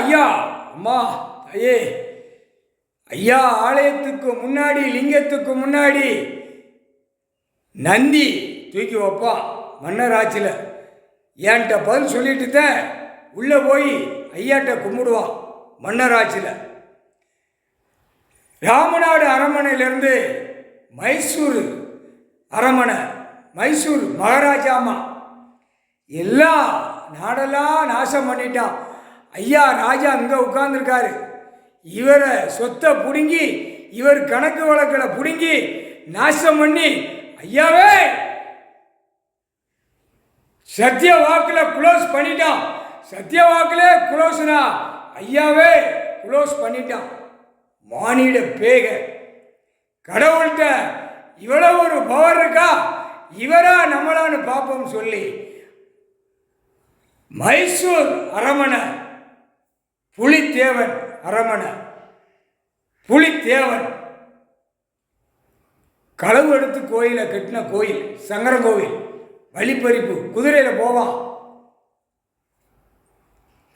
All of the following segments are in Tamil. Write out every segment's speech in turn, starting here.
ஐயா அம்மா ஐயே ஐயா, ஆலயத்துக்கு முன்னாடி லிங்கத்துக்கு முன்னாடி நந்தி தூக்கி வைப்பான் மன்னராட்சியில். என்கிட்ட பதில் சொல்லிட்டு தான் உள்ளே போய் ஐயாட்ட கும்பிடுவான் மன்னராட்சியில். ராமநாடு அரண்மனையிலேருந்து மைசூர் அரண்மனை, மைசூர் மகாராஜாமா எல்லாம் நாடெல்லாம் நாசம் பண்ணிட்டான். ஐயா ராஜா அங்கே உட்கார்ந்துருக்காரு. இவரை சொத்தை பிடுங்கி, இவர் கணக்கு வழக்கில் பிடுங்கி நாசம் பண்ணி, ஐயாவே சத்திய வாக்கில் குளோஸ் பண்ணிட்டான். சத்திய வாக்கில் குளோஸ்னா ஐயாவே குளோஸ் பண்ணிட்டான். மானிட பேக கடவுள்கிட்ட இவ்வளவு ஒரு பவர் இருக்கா, இவரா நம்மளான்னு பார்ப்போம் சொல்லி மைசூர் அரண்மனை, புலித்தேவன் அரண்மனை, புலித்தேவன் களவு எடுத்து கோயிலை கட்டின கோயில், சங்கர கோவில், வழிப்பறிப்பு, குதிரையில் போவான்.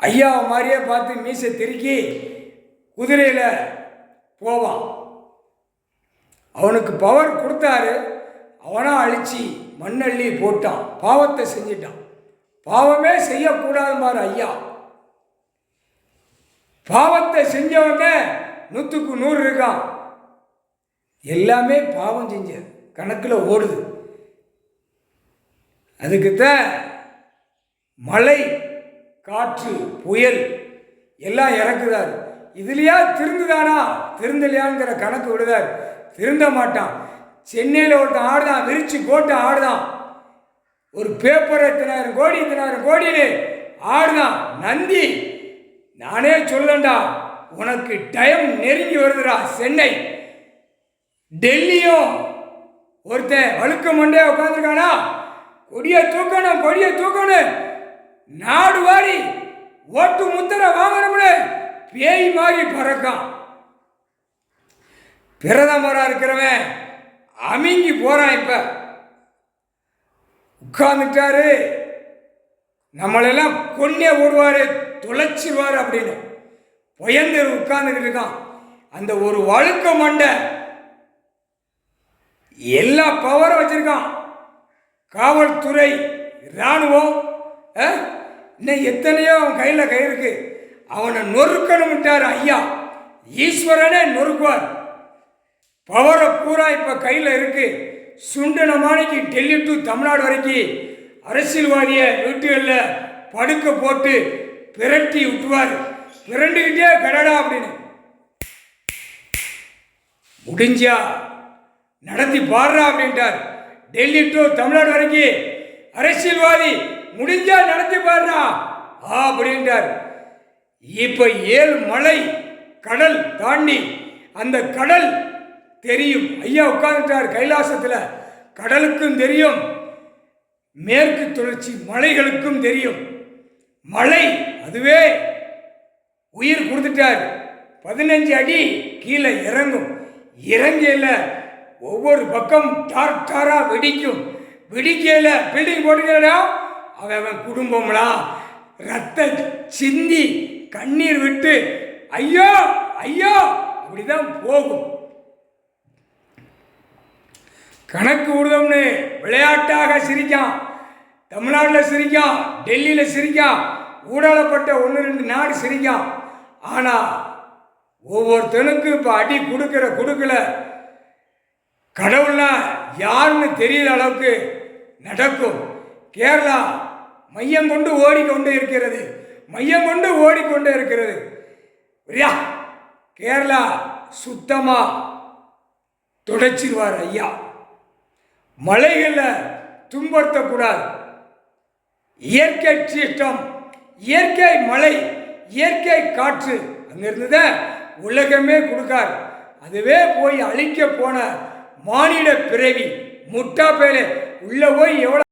ஐயாவை மாதிரியே பார்த்து மீசை திருக்கி குதிரையில் போவான். அவனுக்கு பவர் கொடுத்தாரு, அவனா அழிச்சு மண்ணள்ளி போட்டான், பாவத்தை செஞ்சிட்டான். பாவமே செய்யக்கூடாது மாதிரி ஐயா. பாவத்தை செஞ்சவங்க 100க்கு 100 இருக்கான். எல்லாமே பாவம் செஞ்ச கணக்கில் ஓடுது. அதுக்குத்தான் மழை, காற்று, புயல் எல்லாம் இறக்குதார். இதுலையா திருந்துதானா திருந்தலையாங்கிற கணக்கு விடுதார். திருந்த மாட்டான். சென்னையில் ஒருத்தன் ஆடுதான், விரிச்சு போட்டு ஆடுதான். ஒரு பேப்பர் 10,000 கோடின்னு ஆடுதான். நந்தி நானே சொல்லண்டா, உனக்கு டைம் நெருங்கி வருதுடா. சென்னை டெல்லியும் ஒருத்தன் வழுக்க மண்டே உட்காந்துருக்கானா, கொடியை தூக்கணும், கொடியை தூக்கணும், நாடு வாரி ஓட்டு முத்திரை வாங்கணும்னு பேய் மாதிரி பறக்கான். பிரதமரா இருக்கிறவன் அமிங்கி போறான். இப்ப உட்கார்ந்துட்டாரு, நம்மளெல்லாம் கொன்னே ஓடுவாரு, துளைச்சிருவாரு அப்படின்னு பயந்து உட்கார்ந்துக்கிட்டு இருக்கான். அந்த ஒரு வழுக்க மண்டை எல்லா பவரும் வச்சிருக்கான். காவல்துறை, இராணுவம், இன்னும் எத்தனையோ அவன் கையில் கை இருக்கு. அவனை நொறுக்கணும்ட்டார் ஐயா. ஈஸ்வரனே நொறுக்குவார். பவரை பூரா இப்போ கையில் இருக்கு. சுண்டன மாணிக்கு டெல்லி டு தமிழ்நாடு வரைக்கும் அரசியல்வாதியை வீட்டுகளில் படுக்க போட்டு பிரட்டி விட்டுவார். பிரண்டுக்கிட்டே கடடா அப்படின்னு முடிஞ்சா நடத்தி பாடுறா அப்படின்ட்டார். டெல்லி டு தமிழ்நாடு வரைக்கும் அரசியல்வாதி முடிஞ்சா நடத்தி பாடுறா அப்படின்ட்டார். இப்ப 7 மலை கடல் தாண்டி அந்த கடல் தெரியும். ஐயா உட்கார்ந்துட்டார் கைலாசத்தில். கடலுக்கும் தெரியும், மேற்கு தொடர்ச்சி மலைகளுக்கும் தெரியும். மலை அதுவே உயிர் கொடுத்துட்டார். 15 அடி கீழே இறங்கும். இறங்கையில் ஒவ்வொரு பக்கம் டார் டாரா வெடிக்கும். வெடிக்கையில் பில்டிங் போட்டுக்கிறா அவன் குடும்பம்லாம் ரத்த சிந்தி கண்ணீர் விட்டு ஐயோ ஐயோ அப்படிதான் போகும். கணக்கு விடுதோம்னு விளையாட்டாக சிரிக்கான். தமிழ்நாட்டில் சிரிக்கான், டெல்லியில் சிரிக்கான், ஊடாளப்பட்ட 1-2 நாடு சிரிக்கான். ஆனால் ஒவ்வொருத்தனுக்கும் இப்போ அடி கொடுக்கல கடவுள்னா யாருன்னு தெரியாத அளவுக்கு நடக்கும். கேரளா மையம் கொண்டு ஓடிக்கொண்டே இருக்கிறது, மையம் கொண்டு ஓடிக்கொண்டே இருக்கிறது. கேரளா சுத்தமா தொடச்சிருவார் ஐயா. மலைகளில் துன்படுத்தக்கூடாது. இயற்கை சீற்றம், இயற்கை மழை, இயற்கை காற்று அங்கிருந்து உலகமே கொடுக்கார். அதுவே போய் அழிக்க போன மானிட பிறவி முட்டா பேரு உள்ள போய் எவ்வளோ